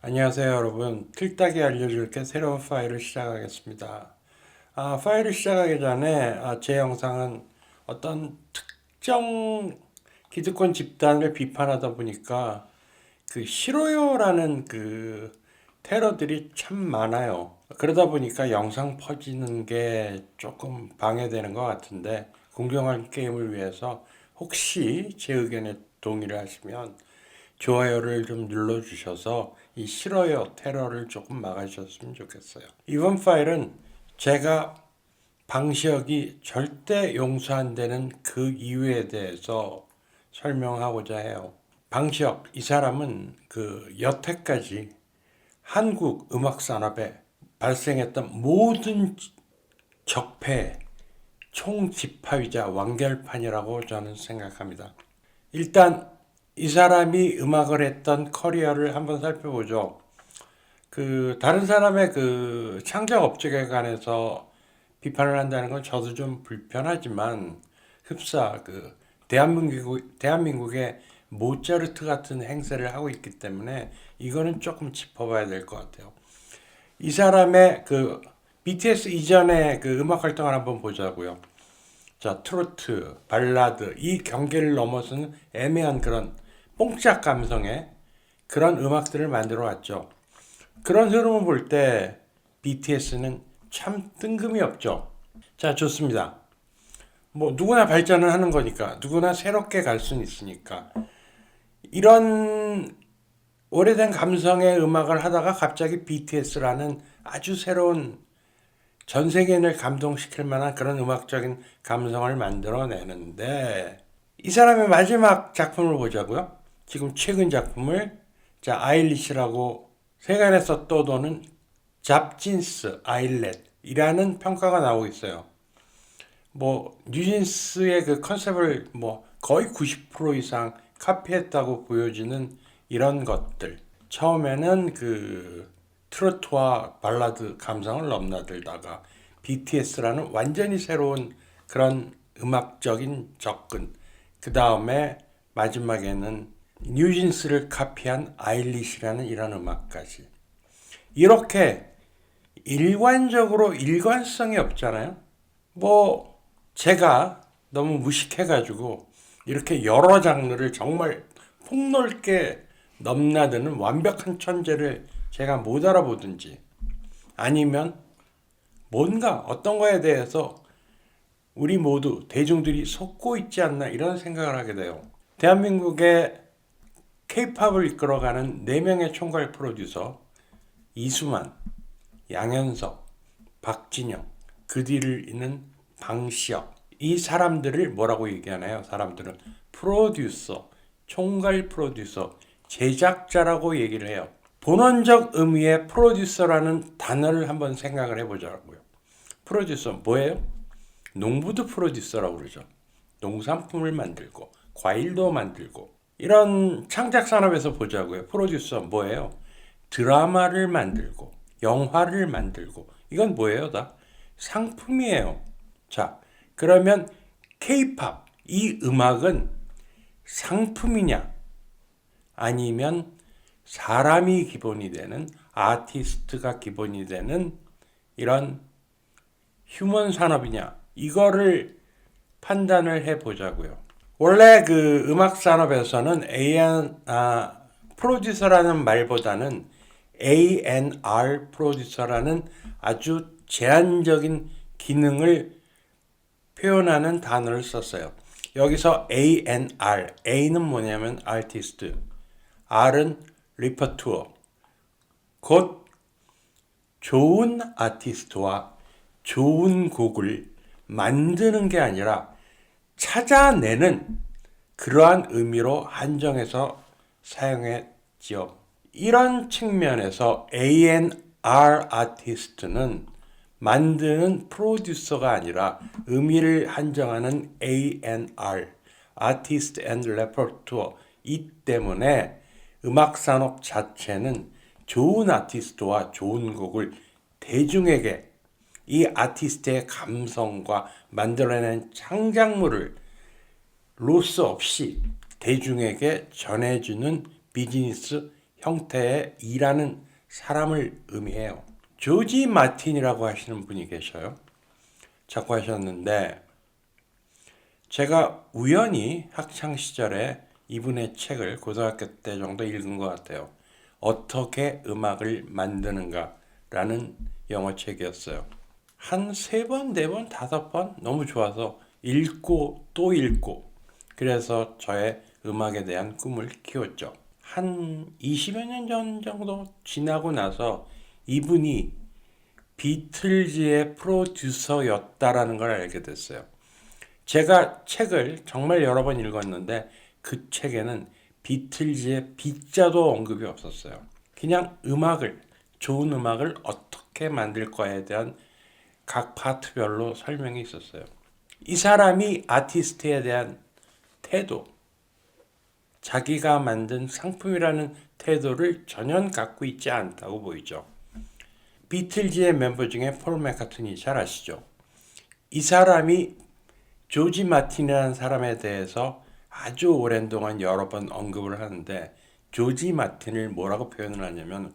안녕하세요 여러분. 틀딱이 알려줄게 새로운 파일을 시작하겠습니다. 파일을 시작하기 전에 제 영상은 어떤 특정 기득권 집단을 비판하다 보니까 그 싫어요라는 그 테러들이 참 많아요. 그러다 보니까 영상 퍼지는 게 조금 방해되는 것 같은데 공정한 게임을 위해서 혹시 제 의견에 동의를 하시면 좋아요를 좀 눌러주셔서 이 싫어요 테러를 조금 막아주셨으면 좋겠어요. 이번 파일은 제가 방시혁이 절대 용서 안 되는 그 이유에 대해서 설명하고자 해요. 방시혁 이 사람은 그 여태까지 한국 음악 산업에 발생했던 모든 적폐 총집합이자 완결판이라고 저는 생각합니다. 일단 이 사람이 음악을 했던 커리어를 한번 살펴보죠. 그 다른 사람의 그 창작 업적에 관해서 비판을 한다는 건 저도 좀 불편하지만 흡사 그 대한민국의 모차르트 같은 행세를 하고 있기 때문에 이거는 조금 짚어봐야 될 것 같아요. 이 사람의 그 BTS 이전의 그 음악 활동을 한번 보자고요. 자, 트로트, 발라드 이 경계를 넘어서는 애매한 그런 뽕짝 감성의 그런 음악들을 만들어 왔죠. 그런 흐름을 볼 때 BTS는 참 뜬금이 없죠. 자, 좋습니다. 뭐 누구나 발전을 하는 거니까 누구나 새롭게 갈 수는 있으니까 이런 오래된 감성의 음악을 하다가 갑자기 BTS라는 아주 새로운 전 세계인을 감동시킬 만한 그런 음악적인 감성을 만들어내는데 이 사람의 마지막 작품을 보자고요. 지금 최근 작품을 자 아일리시라고 세간에서 떠도는 잡진스 아일렛이라는 평가가 나오고 있어요. 뭐 뉴진스의 그 컨셉을 뭐 거의 90% 이상 카피했다고 보여지는 이런 것들. 처음에는 그 트로트와 발라드 감성을 넘나들다가 BTS라는 완전히 새로운 그런 음악적인 접근. 그 다음에 마지막에는 뉴진스를 카피한 아일리시라는 이런 음악까지. 이렇게 일관적으로 일관성이 없잖아요. 뭐 제가 너무 무식해가지고 이렇게 여러 장르를 정말 폭넓게 넘나드는 완벽한 천재를 제가 못 알아보든지 아니면 뭔가 어떤 거에 대해서 우리 모두 대중들이 속고 있지 않나 이런 생각을 하게 돼요. 대한민국의 K-팝을 이끌어가는 4명의 총괄 프로듀서 이수만, 양현석, 박진영, 그 뒤를 잇는 방시혁 이 사람들을 뭐라고 얘기하나요? 사람들은 프로듀서, 총괄 프로듀서, 제작자라고 얘기를 해요. 본원적 의미의 프로듀서라는 단어를 한번 생각을 해보자고요. 프로듀서 뭐예요? 농부도 프로듀서라고 그러죠. 농산품을 만들고 과일도 만들고 이런 창작 산업에서 보자고요. 프로듀서 뭐예요? 드라마를 만들고 영화를 만들고 이건 뭐예요? 다 상품이에요. 자, 그러면 K-팝 이 음악은 상품이냐 아니면 사람이 기본이 되는 아티스트가 기본이 되는 이런 휴먼 산업이냐 이거를 판단을 해 보자고요. 원래 그 음악 산업에서는 프로듀서라는 말보다는 A&R 프로듀서라는 아주 제한적인 기능을 표현하는 단어를 썼어요. 여기서 A&R, A는 뭐냐면 아티스트, R은 리퍼투어, 곧 좋은 아티스트와 좋은 곡을 만드는 게 아니라 찾아내는 그러한 의미로 한정해서 사용했지요. 이런 측면에서 A&R 아티스트는 만드는 프로듀서가 아니라 의미를 한정하는 A&R, 아티스트 앤 레퍼토어 이 때문에 음악 산업 자체는 좋은 아티스트와 좋은 곡을 대중에게 이 아티스트의 감성과 만들어낸 창작물을 로스 없이 대중에게 전해주는 비즈니스 형태의 이라는 사람을 의미해요. 조지 마틴이라고 하시는 분이 계셔요. 작곡하셨는데 제가 우연히 학창 시절에 이분의 책을 고등학교 때 정도 읽은 것 같아요. 어떻게 음악을 만드는가라는 영어 책이었어요. 한 3번, 4번, 5번 너무 좋아서 읽고 또 읽고 그래서 저의 음악에 대한 꿈을 키웠죠. 한 20여 년 전 정도 지나고 나서 이분이 비틀즈의 프로듀서였다라는 걸 알게 됐어요. 제가 책을 정말 여러 번 읽었는데 그 책에는 비틀즈의 비자도 언급이 없었어요. 그냥 좋은 음악을 어떻게 만들 거에 대한 각 파트별로 설명이 있었어요. 이 사람이 아티스트에 대한 태도, 자기가 만든 상품이라는 태도를 전혀 갖고 있지 않다고 보이죠. 비틀즈의 멤버 중에 폴 맥카트니 잘 아시죠? 이 사람이 조지 마틴이라는 사람에 대해서 아주 오랜 동안 여러 번 언급을 하는데 조지 마틴을 뭐라고 표현을 하냐면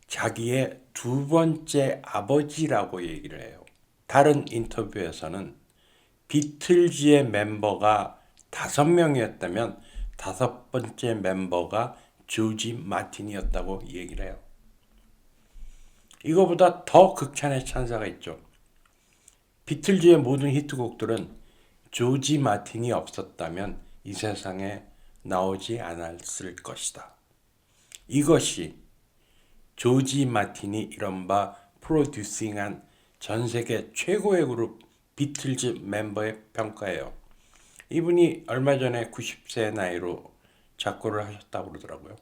자기의 두 번째 아버지라고 얘기를 해요. 다른 인터뷰에서는 비틀즈의 멤버가 5명이었다면 5번째 멤버가 조지 마틴이었다고 얘기를 해요. 이거보다 더 극찬의 찬사가 있죠. 비틀즈의 모든 히트곡들은 조지 마틴이 없었다면 이 세상에 나오지 않았을 것이다. 이것이 조지 마틴이 이른바 프로듀싱한 전 세계 최고의 그룹 비틀즈 멤버의 평가예요. 이분이 얼마 전에 90세 나이로 작고를 하셨다고 그러더라고요.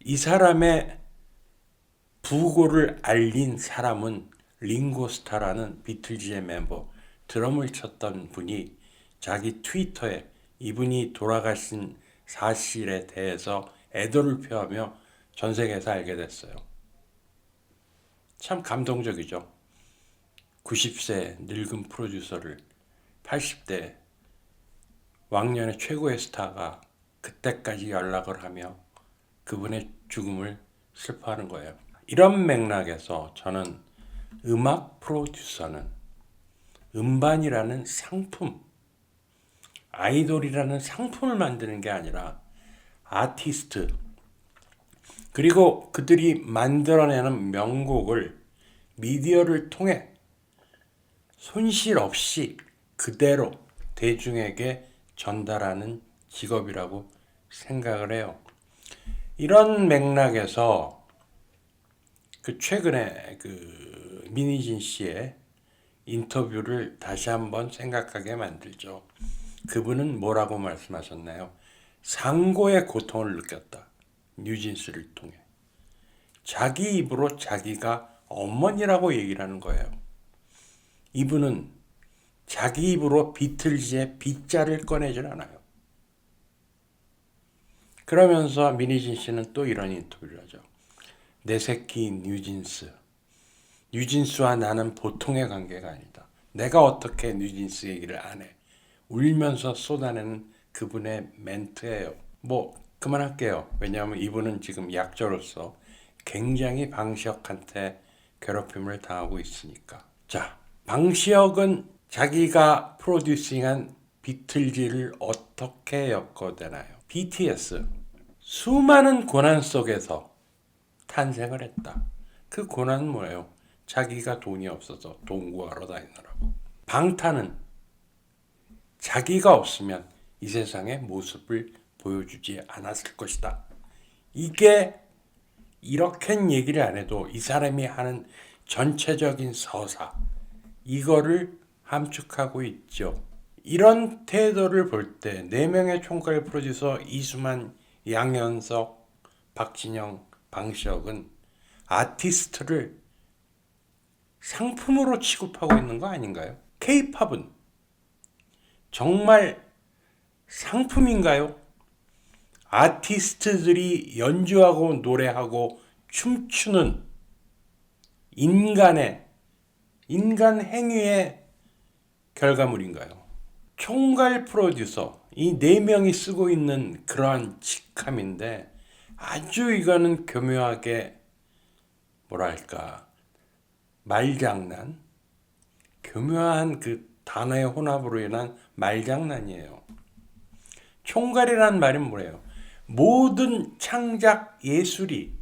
이 사람의 부고를 알린 사람은 링고스타라는 비틀즈의 멤버, 드럼을 쳤던 분이 자기 트위터에 이분이 돌아가신 사실에 대해서 애도를 표하며 전 세계에서 알게 됐어요. 참 감동적이죠. 90세 늙은 프로듀서를 80대 왕년의 최고의 스타가 그때까지 연락을 하며 그분의 죽음을 슬퍼하는 거예요. 이런 맥락에서 저는 음악 프로듀서는 음반이라는 상품, 아이돌이라는 상품을 만드는 게 아니라 아티스트, 그리고 그들이 만들어내는 명곡을 미디어를 통해 손실 없이 그대로 대중에게 전달하는 직업이라고 생각을 해요. 이런 맥락에서 최근에 민희진 씨의 인터뷰를 다시 한번 생각하게 만들죠. 그분은 뭐라고 말씀하셨나요? 상고의 고통을 느꼈다. 뉴진스를 통해. 자기 입으로 자기가 어머니라고 얘기를 하는 거예요. 이분은 자기 입으로 비틀즈의 빗자를 꺼내질 않아요. 그러면서 민희진 씨는 또 이런 인터뷰를 하죠. 내 새끼 뉴진스. 뉴진스와 나는 보통의 관계가 아니다. 내가 어떻게 뉴진스 얘기를 안 해. 울면서 쏟아내는 그분의 멘트예요. 그만할게요. 왜냐하면 이분은 지금 약자로서 굉장히 방시혁한테 괴롭힘을 당하고 있으니까. 자, 방시혁은 자기가 프로듀싱한 비틀즈를 어떻게 엮어대나요? BTS. 수많은 고난 속에서 탄생을 했다. 그 고난은 뭐예요? 자기가 돈이 없어서 돈 구하러 다니느라고. 방탄은 자기가 없으면 이 세상의 모습을 보여주지 않았을 것이다. 이게 이렇게 얘기를 안 해도 이 사람이 하는 전체적인 서사, 이거를 함축하고 있죠. 이런 태도를 볼 때 4명의 총괄 프로듀서 이수만, 양현석, 박진영, 방시혁은 아티스트를 상품으로 취급하고 있는 거 아닌가요? K-팝은 정말 상품인가요? 아티스트들이 연주하고 노래하고 춤추는 인간 행위의 결과물인가요? 총괄 프로듀서, 이 4명이 쓰고 있는 그러한 직함인데 아주 이거는 교묘하게 뭐랄까 말장난, 교묘한 그 단어의 혼합으로 인한 말장난이에요. 총괄이라는 말은 뭐예요? 모든 창작 예술이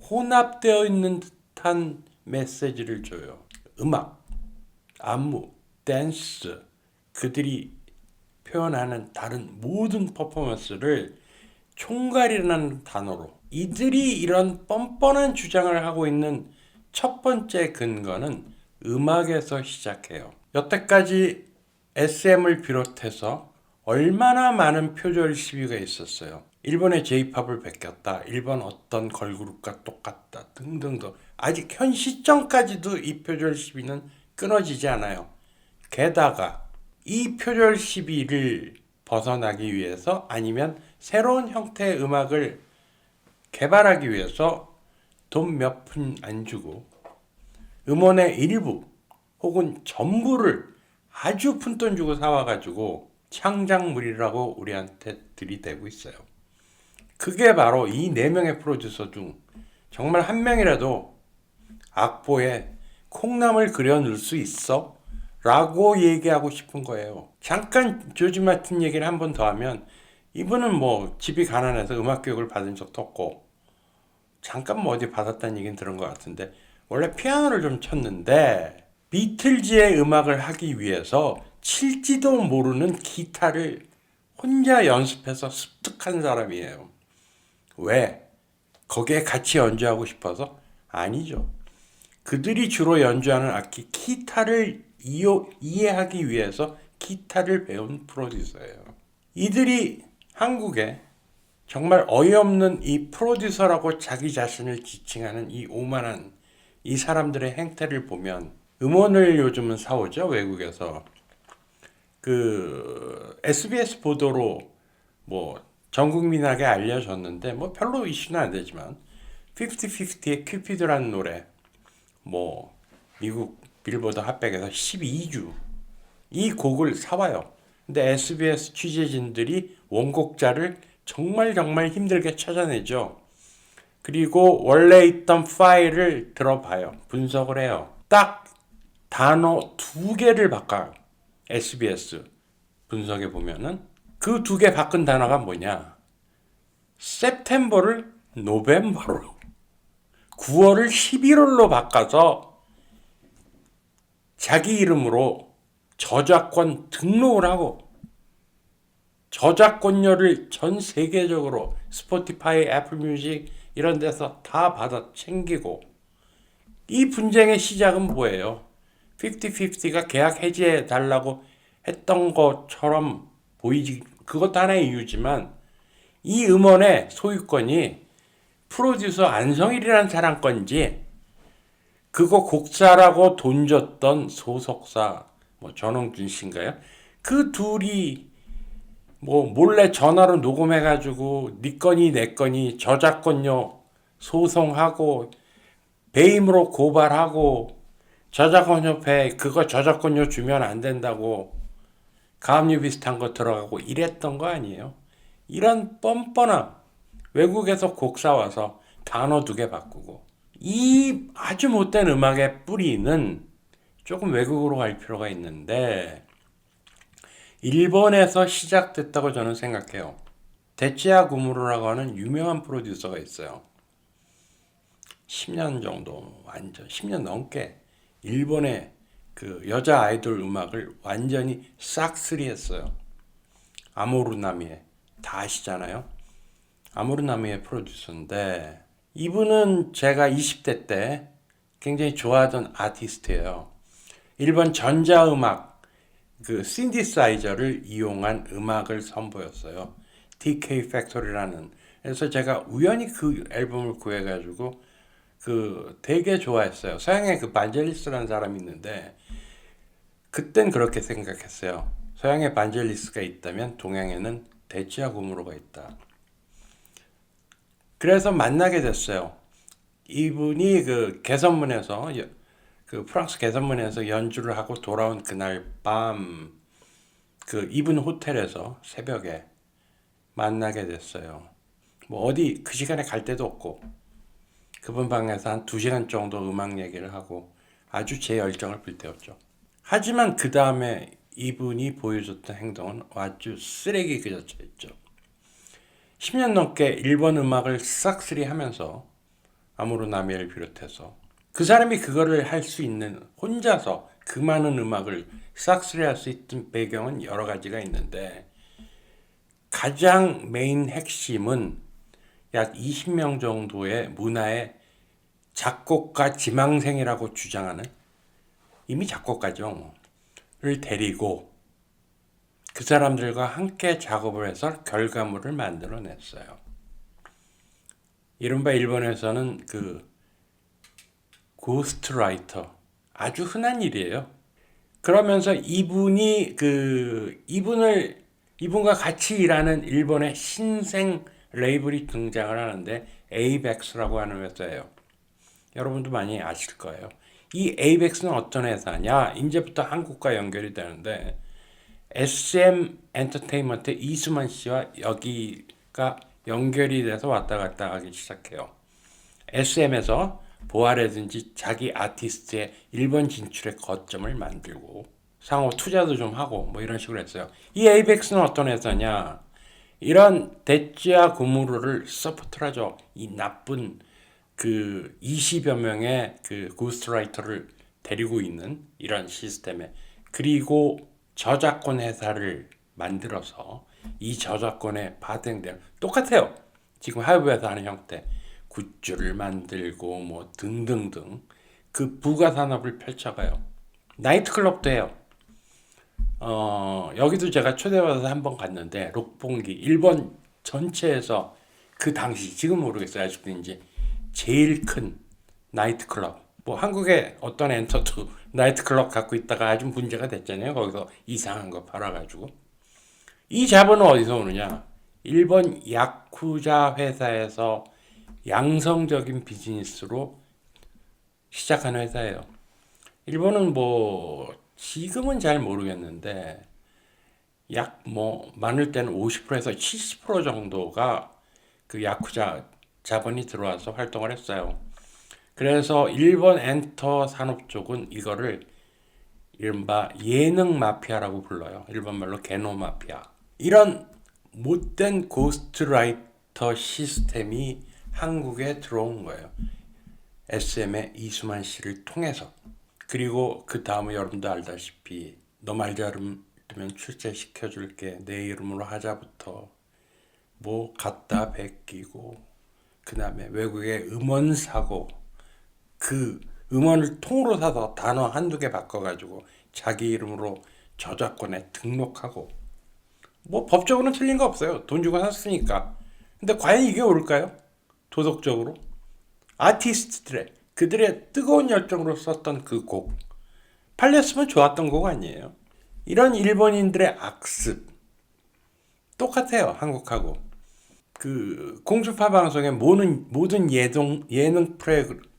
혼합되어 있는 듯한 메시지를 줘요. 음악, 안무, 댄스, 그들이 표현하는 다른 모든 퍼포먼스를 총괄이라는 단어로, 이들이 이런 뻔뻔한 주장을 하고 있는 첫 번째 근거는 음악에서 시작해요. 여태까지 SM을 비롯해서 얼마나 많은 표절 시비가 있었어요. 일본의 J-팝을 베꼈다, 일본 어떤 걸그룹과 똑같다 등등등. 아직 현 시점까지도 이 표절 시비는 끊어지지 않아요. 게다가 이 표절 시비를 벗어나기 위해서, 아니면 새로운 형태의 음악을 개발하기 위해서 돈 몇 푼 안 주고 음원의 일부 혹은 전부를 아주 푼돈 주고 사와가지고 창작물이라고 우리한테 들이대고 있어요. 그게 바로 이 4명의 프로듀서 중 정말 한 명이라도 악보에 콩나물 그려 넣을 수 있어? 라고 얘기하고 싶은 거예요. 잠깐 조지 마틴 얘기를 한 번 더 하면, 이분은 뭐 집이 가난해서 음악 교육을 받은 적도 없고 잠깐 뭐 어디 받았다는 얘기는 들은 것 같은데, 원래 피아노를 좀 쳤는데 비틀즈의 음악을 하기 위해서 칠지도 모르는 기타를 혼자 연습해서 습득한 사람이에요. 왜? 거기에 같이 연주하고 싶어서? 아니죠. 그들이 주로 연주하는 악기 기타를 이해하기 위해서 기타를 배운 프로듀서예요. 이들이 한국에 정말 어이없는 이 프로듀서라고 자기 자신을 지칭하는 이 오만한 이 사람들의 행태를 보면, 음원을 요즘은 사오죠, 외국에서. 그 SBS 보도로 뭐 전 국민에게 알려졌는데, 뭐 별로 이슈는 안 되지만 50-50의 큐피드라는 노래, 뭐 미국 빌보드 핫백에서 12주 이 곡을 사와요. 근데 SBS 취재진들이 원곡자를 정말 힘들게 찾아내죠. 그리고 원래 있던 파일을 들어봐요. 분석을 해요. 딱 단어 2개를 바꿔요. SBS 분석해 보면은 그 2개 바꾼 단어가 뭐냐? September를 November로, 9월을 11월로 바꿔서 자기 이름으로 저작권 등록을 하고 저작권료를 전 세계적으로 스포티파이, 애플 뮤직 이런 데서 다 받아 챙기고. 이 분쟁의 시작은 뭐예요? 50-50가 계약 해지해 달라고 했던 것처럼 보이지. 그것도 하나의 이유지만, 이 음원의 소유권이 프로듀서 안성일이라는 사람 건지, 그거 곡사라고 돈 줬던 소속사 뭐 전홍준 씨인가요? 그 둘이 뭐 몰래 전화로 녹음해가지고 네 거니 내 거니 저작권료 소송하고 배임으로 고발하고, 저작권협회 그거 저작권료 주면 안 된다고 가압류 비슷한 거 들어가고 이랬던 거 아니에요? 이런 뻔뻔함, 외국에서 곡 사와서 단어 2개 바꾸고, 이 아주 못된 음악의 뿌리는 조금 외국으로 갈 필요가 있는데, 일본에서 시작됐다고 저는 생각해요. 데치야 구무로라고 하는 유명한 프로듀서가 있어요. 10년 정도, 완전 10년 넘게 일본의 그 여자 아이돌 음악을 완전히 싹쓸이했어요. 아모루나미에, 다 아시잖아요. 아모루나미의 프로듀서인데, 이분은 제가 20대 때 굉장히 좋아하던 아티스트예요. 일본 전자음악 그 신디사이저를 이용한 음악을 선보였어요. DK 팩토리라는. 그래서 제가 우연히 그 앨범을 구해가지고 그 되게 좋아했어요. 서양의 그 반젤리스라는 사람이 있는데, 그땐 그렇게 생각했어요. 서양의 반젤리스가 있다면 동양에는 데치야 구무로가 있다. 그래서 만나게 됐어요. 이분이 그 개선문에서, 그 프랑스 개선문에서 연주를 하고 돌아온 그날 밤, 그 이분 호텔에서 새벽에 만나게 됐어요. 뭐 어디 그 시간에 갈 데도 없고 그분 방에서 한 2시간 정도 음악 얘기를 하고 아주 제 열정을 불태웠죠. 하지만 그 다음에 이분이 보여줬던 행동은 아주 쓰레기 그 자체였죠. 10년 넘게 일본 음악을 싹쓸이 하면서 아무로 나미를 비롯해서 그 사람이 그거를 할 수 있는 혼자서 그 많은 음악을 싹쓸이 할 수 있던 배경은 여러 가지가 있는데 가장 메인 핵심은 약 20명 정도의 문화의 작곡가 지망생이라고 주장하는 이미 작곡가죠. 를 데리고 그 사람들과 함께 작업을 해서 결과물을 만들어냈어요. 이른바 일본에서는 그 고스트라이터 아주 흔한 일이에요. 그러면서 이분과 같이 일하는 일본의 신생 레이블이 등장을 하는데 에이벡스라고 하는 회사예요. 여러분도 많이 아실 거예요. 이 에이벡스는 어떤 회사냐? 이제부터 한국과 연결이 되는데 SM 엔터테인먼트 이수만 씨와 여기가 연결이 돼서 왔다 갔다 하기 시작해요. SM에서 보아라든지 자기 아티스트의 일본 진출의 거점을 만들고 상호 투자도 좀 하고 뭐 이런 식으로 했어요. 이 에이벡스는 어떤 회사냐? 이런 대찌야 구무르를 서포트를 하죠. 이 나쁜 그 20여 명의 그 고스트라이터를 데리고 있는 이런 시스템에 그리고 저작권 회사를 만들어서 이 저작권에 파생된 똑같아요. 지금 하이브에서 하는 형태 굿즈를 만들고 뭐 등등등 그 부가 산업을 펼쳐가요. 나이트클럽도 해요. 여기도 제가 초대받아서 한번 갔는데 록봉기 일본 전체에서 그 당시 지금 모르겠어요 아직도인지 제일 큰 나이트클럽 뭐 한국에 어떤 엔터도 나이트클럽 갖고 있다가 아주 문제가 됐잖아요. 거기서 이상한 거 팔아가지고 이 자본은 어디서 오느냐 일본 야쿠자 회사에서 양성적인 비즈니스로 시작한 회사예요. 일본은 뭐 지금은 잘 모르겠는데 약 뭐 많을 때는 50%에서 70% 정도가 그 야쿠자 자본이 들어와서 활동을 했어요. 그래서 일본 엔터 산업 쪽은 이거를 이른바 예능 마피아라고 불러요. 일본말로 개노 마피아. 이런 못된 고스트라이터 시스템이 한국에 들어온 거예요. SM의 이수만 씨를 통해서. 그리고 그 다음에 여러분도 알다시피 너 말 잘하면 출제시켜줄게 내 이름으로 하자부터 뭐 갖다 베끼고 그 다음에 외국의 음원 사고 그 음원을 통으로 사서 단어 한두 개 바꿔가지고 자기 이름으로 저작권에 등록하고 뭐 법적으로는 틀린 거 없어요. 돈 주고 샀으니까. 근데 과연 이게 옳을까요? 도덕적으로? 아티스트들의 그들의 뜨거운 열정으로 썼던 그 곡 팔렸으면 좋았던 곡 아니에요. 이런 일본인들의 악습 똑같아요. 한국하고. 그 공중파 방송의 모든 예능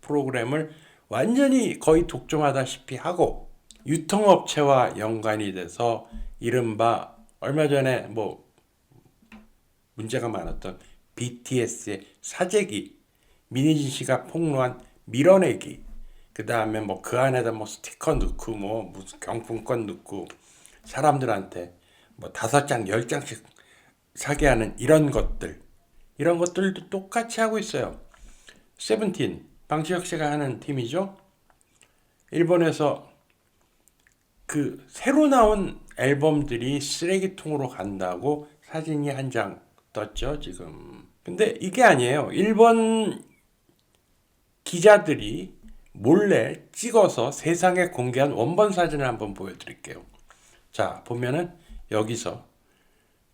프로그램을 완전히 거의 독점하다시피 하고 유통업체와 연관이 돼서 이른바 얼마 전에 뭐 문제가 많았던 BTS의 사재기 민희진 씨가 폭로한 밀어내기 그 다음에 뭐 그 안에다 뭐 스티커 넣고 뭐 무슨 경품권 넣고 사람들한테 뭐 5장 10장씩 사게 하는 이런 것들도 똑같이 하고 있어요. 세븐틴 방시혁 씨가 하는 팀이죠. 일본에서 그 새로 나온 앨범들이 쓰레기통으로 간다고 사진이 한 장 떴죠 지금. 근데 이게 아니에요. 일본 기자들이 몰래 찍어서 세상에 공개한 원본 사진을 한번 보여드릴게요. 자 보면은 여기서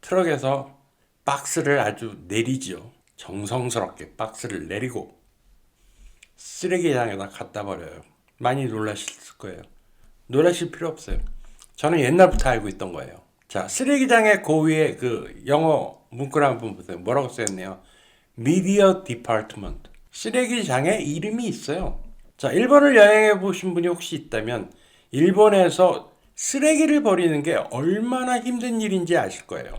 트럭에서 박스를 아주 내리죠. 정성스럽게 박스를 내리고 쓰레기장에다 갖다 버려요. 많이 놀라실 거예요. 놀라실 필요 없어요. 저는 옛날부터 알고 있던 거예요. 자, 쓰레기장의 고위에 그 영어 문구를 한번 보세요. 뭐라고 써있네요. Media Department. 쓰레기장에 이름이 있어요. 자, 일본을 여행해 보신 분이 혹시 있다면 일본에서 쓰레기를 버리는 게 얼마나 힘든 일인지 아실 거예요.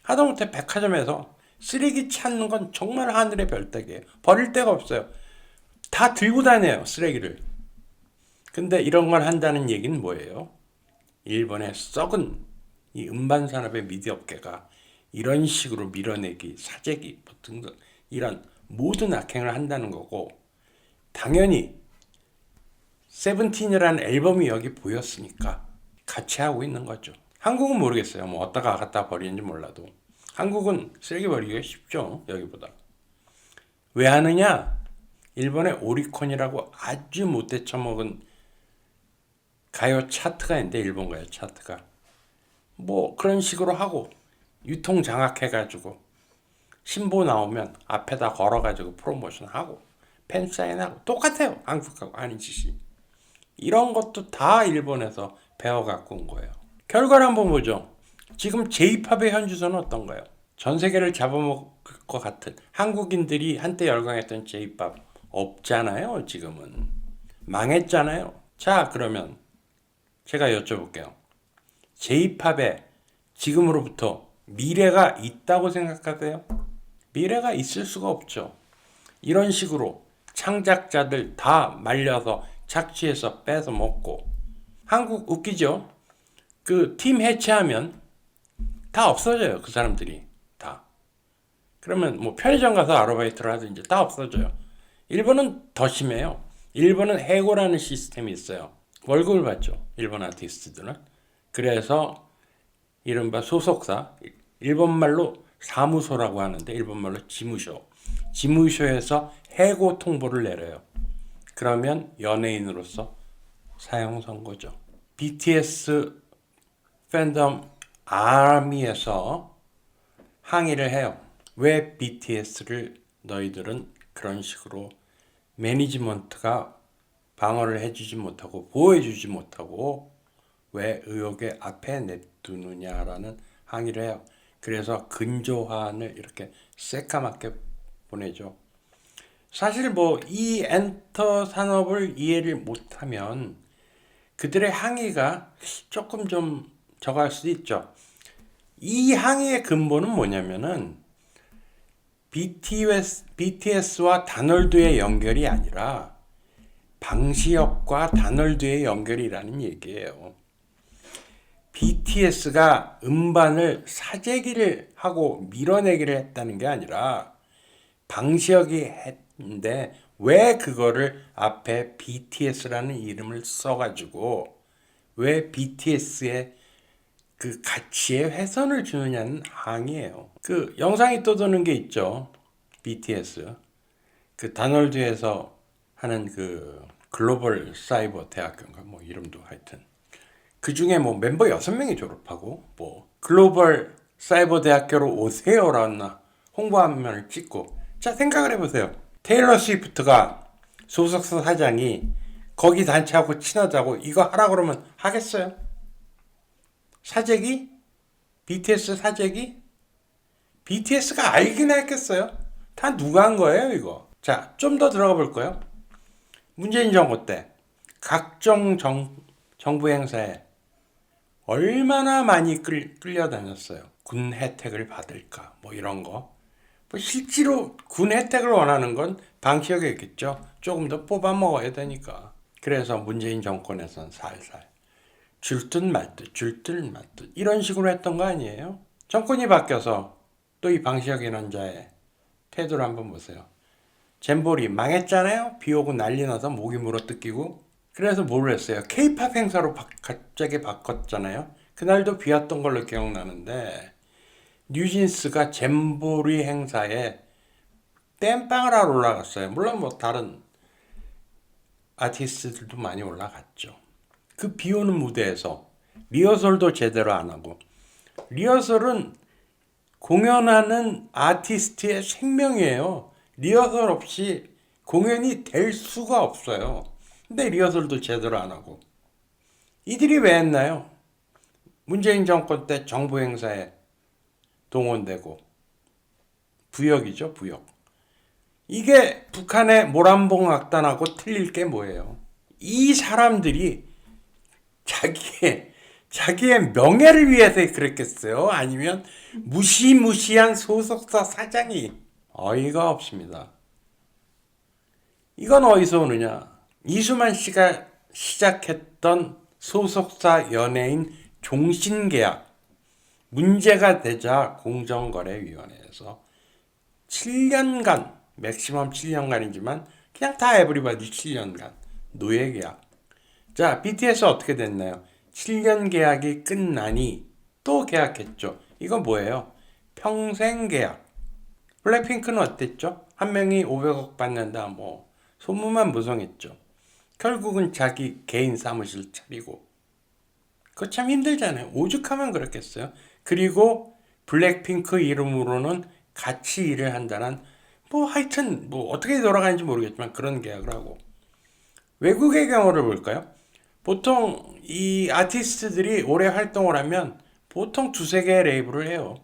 하다못해 백화점에서 쓰레기 찾는 건 정말 하늘의 별따기예요. 버릴 데가 없어요. 다 들고 다녀요, 쓰레기를. 근데 이런 걸 한다는 얘기는 뭐예요? 일본의 썩은 이 음반 산업의 미디어 업계가 이런 식으로 밀어내기, 사재기 등등 이런 모든 악행을 한다는 거고, 당연히 세븐틴이라는 앨범이 여기 보였으니까 같이 하고 있는 거죠. 한국은 모르겠어요. 뭐 어디다가 갖다 버리는지 몰라도 한국은 쓰레기 버리기가 쉽죠, 여기보다. 왜 하느냐? 일본의 오리콘이라고 아주 못돼 처먹은 가요 차트가 있는데, 일본 가요 차트가 뭐 그런 식으로 하고 유통 장악해가지고 신보 나오면 앞에다 걸어가지고 프로모션하고 팬사인하고 똑같아요. 한국하고 아닌 짓이. 이런 것도 다 일본에서 배워갖고 온 거예요. 결과를 한번 보죠. 지금 J-팝의 현주소는 어떤가요? 전 세계를 잡아먹을 것 같은, 한국인들이 한때 열광했던 J-팝 없잖아요. 지금은 망했잖아요. 자, 그러면 제가 여쭤볼게요. J-팝에 지금으로부터 미래가 있다고 생각하세요? 미래가 있을 수가 없죠. 이런 식으로 창작자들 다 말려서 착취해서 뺏어 먹고. 한국 웃기죠? 그 팀 해체하면 다 없어져요. 그 사람들이 다. 그러면 뭐 편의점 가서 아르바이트를 하든지 다 없어져요. 일본은 더 심해요. 일본은 해고라는 시스템이 있어요. 월급을 받죠, 일본 아티스트들은. 그래서 이른바 소속사, 일본말로 사무소라고 하는데 일본말로 지무쇼. 지무쇼에서 해고 통보를 내려요. 그러면 연예인으로서 사형 선고죠. BTS 팬덤 아미에서 항의를 해요. 왜 BTS를 너희들은 그런 식으로 매니지먼트가 방어를 해주지 못하고 보호해주지 못하고 왜 의혹의 앞에 냅두느냐라는 항의를 해요. 그래서 근조한을 이렇게 새까맣게 보내죠. 사실 뭐 이 엔터 산업을 이해를 못하면 그들의 항의가 조금 좀 저할 수도 있죠. 이 항의의 근본은 뭐냐면은 BTS와 다널드의 연결이 아니라 방시혁과 다널드의 연결이라는 얘기예요. BTS가 음반을 사재기를 하고 밀어내기를 했다는 게 아니라 방시혁이 했는데 왜 그거를 앞에 BTS라는 이름을 써가지고 왜 BTS의 그 가치에 훼손을 주느냐는 항의예요. 그 영상이 떠도는 게 있죠. BTS 그 다널드에서 하는 그 글로벌 사이버 대학교인가 뭐 이름도 하여튼 그 중에 뭐 멤버 6명이 졸업하고 뭐 글로벌 사이버 대학교로 오세요라는 홍보 화면을 찍고, 자 생각을 해보세요. 테일러 스위프트가 소속사 사장이 거기 단체하고 친하다고 이거 하라 그러면 하겠어요? 사재기? BTS 사재기? BTS가 알긴 했겠어요? 다 누가 한 거예요 이거? 자, 좀 더 들어가 볼까요? 문재인 정부 때 각종 정부 행사에 얼마나 많이 끌려다녔어요. 군 혜택을 받을까 뭐 이런 거. 뭐 실제로 군 혜택을 원하는 건 방시혁이겠죠. 조금 더 뽑아 먹어야 되니까. 그래서 문재인 정권에선 살살 줄 듯 말 듯 줄 듯 말 듯 이런 식으로 했던 거 아니에요? 정권이 바뀌어서 또 이 방시혁이라는 자의 태도를 한번 보세요. 잼볼이 망했잖아요. 비 오고 난리 나서 목이 물어뜯기고. 그래서 뭘 했어요? K-팝 행사로 갑자기 바꿨잖아요. 그날도 비 왔던 걸로 기억나는데 뉴진스가 잼보리 행사에 땜빵을 하러 올라갔어요. 물론 뭐 다른 아티스트들도 많이 올라갔죠. 그 비 오는 무대에서 리허설도 제대로 안 하고, 리허설은 공연하는 아티스트의 생명이에요. 리허설 없이 공연이 될 수가 없어요. 근데 리허설도 제대로 안 하고. 이들이 왜 했나요? 문재인 정권 때 정부 행사에 동원되고 부역이죠, 부역. 이게 북한의 모란봉 악단하고 틀릴 게 뭐예요? 이 사람들이 자기의 자기의 명예를 위해서 그랬겠어요? 아니면 무시무시한 소속사 사장이 어이가 없습니다. 이건 어디서 오느냐? 이수만 씨가 시작했던 소속사 연예인 종신계약 문제가 되자 공정거래위원회에서 7년간, 맥시멈 7년간이지만 그냥 다 에브리바디 7년간 노예계약. 자, BTS 어떻게 됐나요? 7년 계약이 끝나니 또 계약했죠. 이건 뭐예요? 평생 계약. 블랙핑크는 어땠죠? 한 명이 500억 받는다 뭐 소문만 무성했죠. 결국은 자기 개인 사무실 차리고 그거 참 힘들잖아요. 오죽하면 그렇겠어요. 그리고 블랙핑크 이름으로는 같이 일을 한다는 뭐 하여튼 뭐 어떻게 돌아가는지 모르겠지만 그런 계약을 하고 외국의 경우를 볼까요? 보통 이 아티스트들이 오래 활동을 하면 보통 두세 개의 레이블을 해요.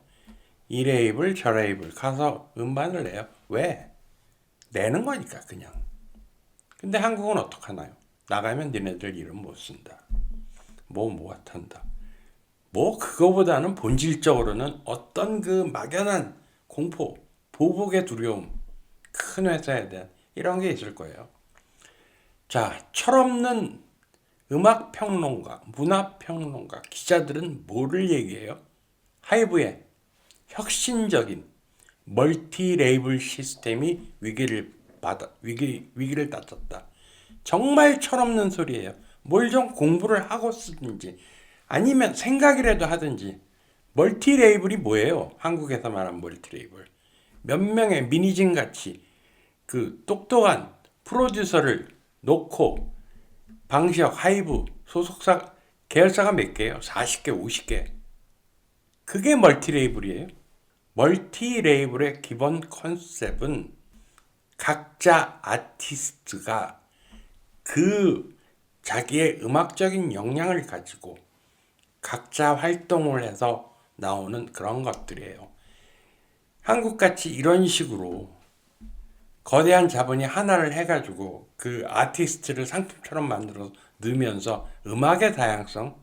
이 레이블 저 레이블 가서 음반을 내요. 왜? 내는 거니까 그냥. 근데 한국은 어떡하나요? 나가면 니네들 이름 못 쓴다. 뭐 같한다. 뭐 그거보다는 본질적으로는 어떤 그 막연한 공포, 보복의 두려움, 큰 회사에 대한 이런 게 있을 거예요. 자, 철없는 음악평론가, 문화평론가, 기자들은 뭐를 얘기해요? 하이브의 혁신적인 멀티 레이블 시스템이 위기를 닥쳤다. 정말 철없는 소리예요. 뭘 좀 공부를 하고 쓰든지 아니면 생각이라도 하든지. 멀티 레이블이 뭐예요? 한국에서 말하는 멀티 레이블. 몇 명의 미니진 같이 그 똑똑한 프로듀서를 놓고 방시혁, 하이브, 소속사, 계열사가 몇 개예요? 40개, 50개. 그게 멀티 레이블이에요. 멀티 레이블의 기본 컨셉은 각자 아티스트가 그 자기의 음악적인 역량을 가지고 각자 활동을 해서 나오는 그런 것들이에요. 한국같이 이런 식으로 거대한 자본이 하나를 해가지고 그 아티스트를 상품처럼 만들어 넣으면서 음악의 다양성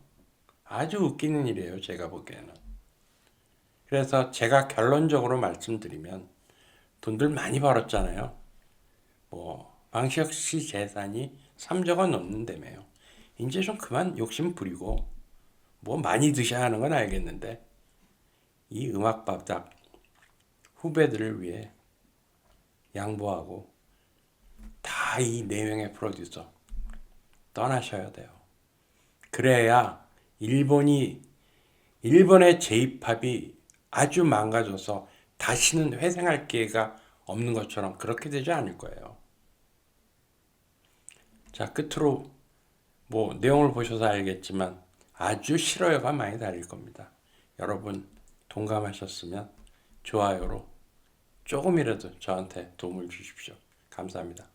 아주 웃기는 일이에요. 제가 보기에는. 그래서 제가 결론적으로 말씀드리면 돈들 많이 벌었잖아요. 뭐 방시혁 씨 재산이 3조 원 넘는다며요. 이제 좀 그만 욕심 부리고 뭐 많이 드셔야 하는 건 알겠는데 이 음악바닥 후배들을 위해 양보하고 다 이 4명의 프로듀서 떠나셔야 돼요. 그래야 일본의 J-팝이 아주 망가져서 다시는 회생할 기회가 없는 것처럼 그렇게 되지 않을 거예요. 자, 끝으로 뭐 내용을 보셔서 알겠지만 아주 싫어요가 많이 달릴 겁니다. 여러분 동감하셨으면 좋아요로 조금이라도 저한테 도움을 주십시오. 감사합니다.